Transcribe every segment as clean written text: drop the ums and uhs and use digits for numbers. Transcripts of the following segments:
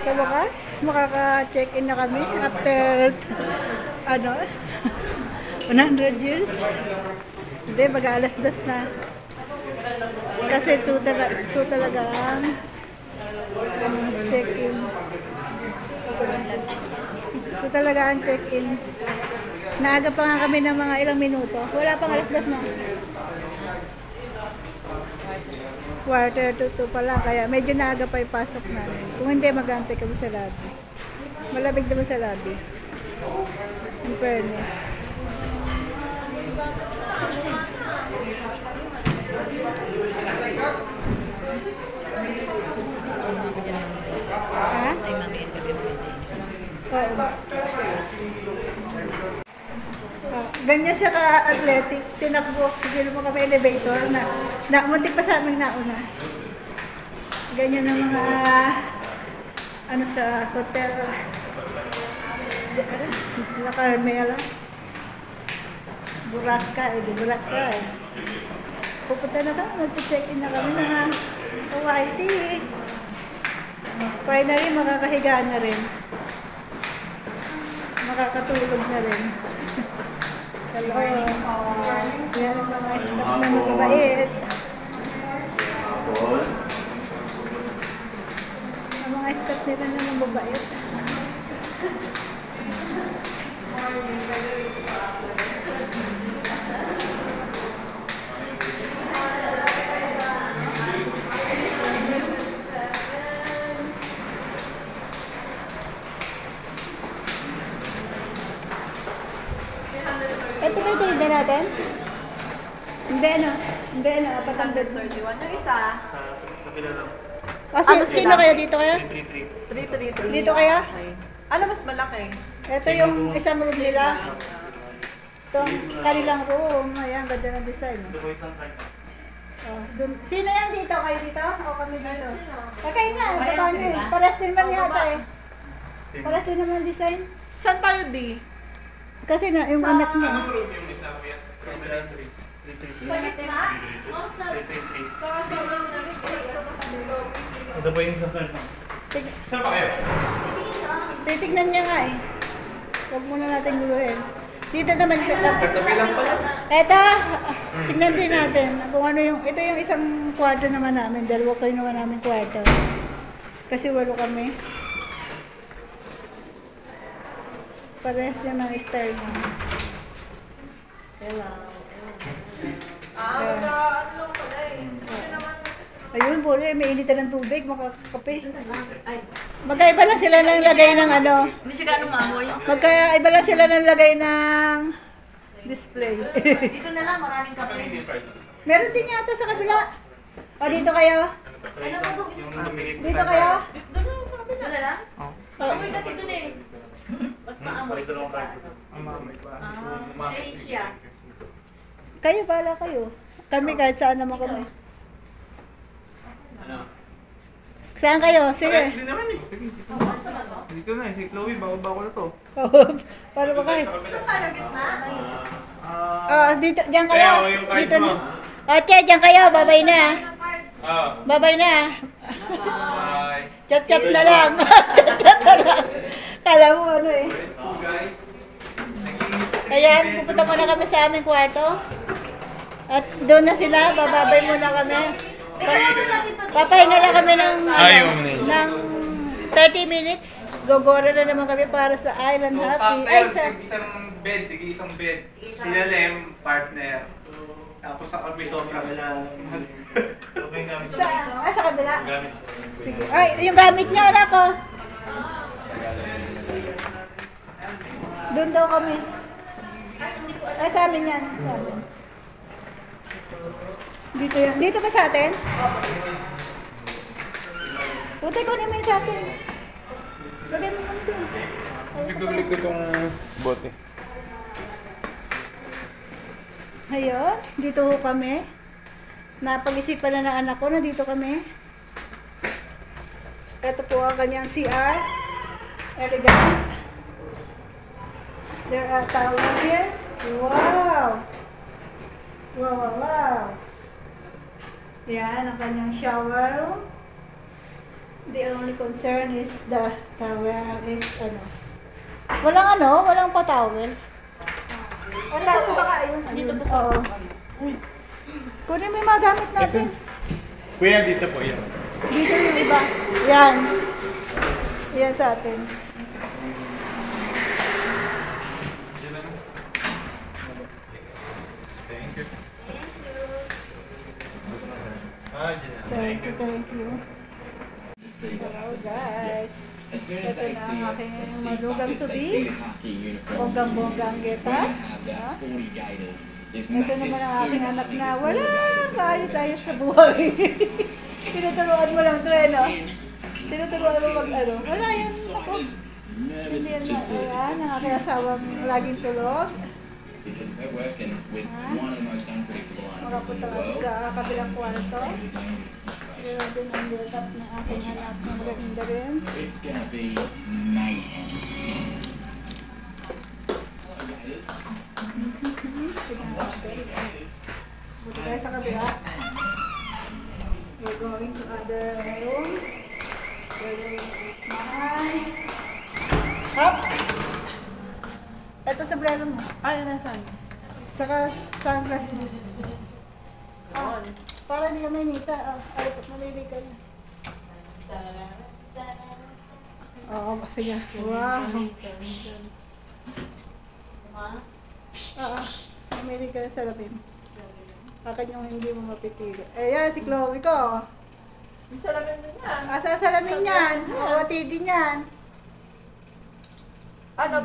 Sa wakas, makaka-check-in na kami after, ano, 100 years. Hindi, mag-aalas 2 na. Kasi ito talaga ang check-in. Ito talaga ang check-in. Naaga pa nga kami ng mga ilang minuto. Wala pang alas 2 na. Quarter to 2 pa lang, kaya medyo naaga pa ipasok namin. Kung hindi, mag-aantay kami sa lobby. Malamig naman sa lobby. In fairness. Ha? Oo. Ganyan siya ka-athletic, tinakbo, siguro mo kami elevator na muntik pa sa aming nauna. Ganyan ang mga ano sa hotel La Carmela. Buraka. Pupunta na kami, mag-check-in na kami na OIT. Finally, makakahiga na rin. Makakatulog na rin. Hello. Yan ang mga staff na mababait. Ang mga staff nila na mababait. Ito ba ito hindi natin? Hindi ano? Hindi ano? 831 yung isa. Sa pila lang. Sino kaya dito kaya? 333. Dito kaya? Okay. Ano mas malaki? Ito yung isang room nila. Ito ang kanilang room. Ayan, ganda ng design. Ito po isang card. Oh, sino yung dito? Kayo dito? O kami dito? Okay na, baba nyo eh. Paras din naman yata eh. Paras din naman design. Saan tayo di? Kasi na, yung anak mo. Anong room yung isa kuya? Sa pila sa Sa gitna? Oh, sa... Ito po yung isang card. Saan pa kayo? Titignan niya nga eh. Huwag muna natin guluhin. Dito naman. Eto, tignan din natin kung ano yung, ito yung isang kwarto naman namin. Dalawa kayo naman namin kwarto. Kasi 8 kami. Parehas din ang style niya. Hello. Ano pala eh. Ayun, puro may initan ng tubig, makakape. Magkaiba lang sila ng lagay ng ano. Hindi siya gano'ng maamoy. Magkaiba lang sila ng lagay ng display. Dito na lang, maraming kape. Meron din yata sa kabila. O, dito kayo? Dito kayo? Doon na sa kabila. Dito na lang? Amoy kasi doon eh. Mas maamoy kasi sa Asia. Kayo, bala kayo. Kami kahit saan naman kami. Saan kayo? Sige. Hindi naman eh. Dito na eh. Si Chloe, bago na to. Para ba kayo? Saan tayo gitna? Dito, diyan kayo. Kaya, yung card Dito mo. na. O, Che, diyan kayo. Babay na. Ah. Babay na. Bye. Chat-chat na lang. Chat-chat na lang. Kala mo ano eh. Kaya pupunta muna kami sa aming kwarto. At doon na sila. Bababay muna kami. Papahinga lang kami ng, ng 30 minutes. Gogora na naman kami para sa Island Happy. Ay, sa... isang bed. Sila Lem, partner. Tapos sa kami sobrang Okay nga. sa kabila. Gamit. Sige. Ay, yung gamit niya, anak ko. Doon daw kami. Ay, sa amin yan. Sa amin. Dito yan. Dito ba sa atin? Puti ko naman sa atin. Lagay mo naman dun. Bigla ko itong bote. Ayun, dito ho kami. Napag-isipan na ng anak ko na dito kami. Ito po ang kanyang CR. Elegant. Is there a towel here? Wow! Wow. Yan, ang kanyang shower room. The only concern is the towel is ano. Walang pa-towel. Ang tawel baka ayun. Dito ba sa kunin mo yung mga gamit natin. Kuya, dito po yan. Dito yung iba. Yan. Yan sa atin. Thank you. Thank you. Hello guys. Ito na ang aking malugang tubig. Bonggang-bonggang geta. Ito naman ang aking anak na wala kaayos-ayos sa buhay. Tinuturuan mo lang ito no? Tinuturuan mo mag ano. Wala yan. Ako. Hindi yan ayan. Ang aking asawang laging tulog. Makapunta kami sa kabilang kwarto. Meron din ang build-up ng aking anak na maganda rin. Buti tayo sa kabila. We're going to other room. We're going to eat mahal. Hop! Ito sa brero mo. Ay, nasaan? Saka sunglass mo. Para hindi ka may mita. Ay, malili ka na. Oo, sige. Wow. Oo, mamili ka na sa lapin. Akin yung hindi mo mapipili. Ayan, si Chloe ko. May salamin din yan. Asa salamin yan. Oo, titi niyan. Ano,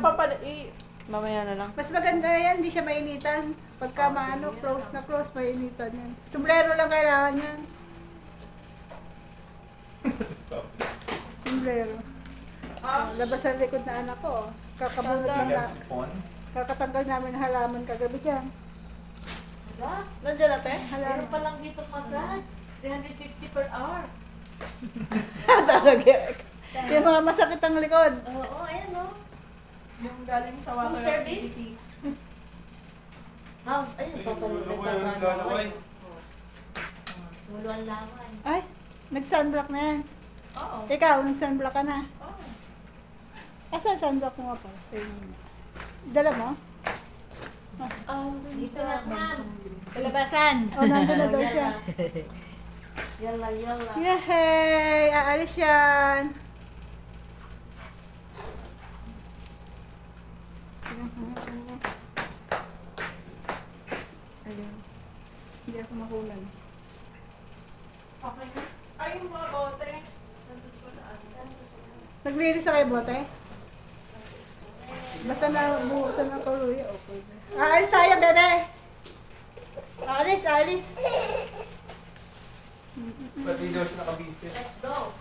mamaya na lang. Mas maganda yan, hindi siya mainitan. Pagka close na close, mainitan yan. Sombrero lang kailangan yan. Sombrero. Labas ang likod na anak ko. Kakabunot lang na. Kakatanggal namin ng halaman kagabi dyan. Wala. Nandiyan natin? Meron pa lang dito massage. 350 per hour. Talaga. Yung mga masakit ang likod. Oo, ayan o. Yung galing sa water. Home service. House, ayun, nagpapalaway. Tulo ang laway. Ay, nag-sunblock na yan. Oo. Ikaw, nag-sunblock ka na. Oo. Asan sunblock mo nga pa? Dala mo? Dito na yan. Sa labasan. O, nandun na daw siya. Yalla, yalla. Yay! Aalis yan. Ayun. Hindi ako makulan. Okay na. Ay, yung mga bote. Nandun pa sa akin. Naglinis sa kayo bote? Basta na buhusan ng kaluya. Okay. Aalis tayo, bebe! Aalis! Pati daw siya nakabisi. Let's go.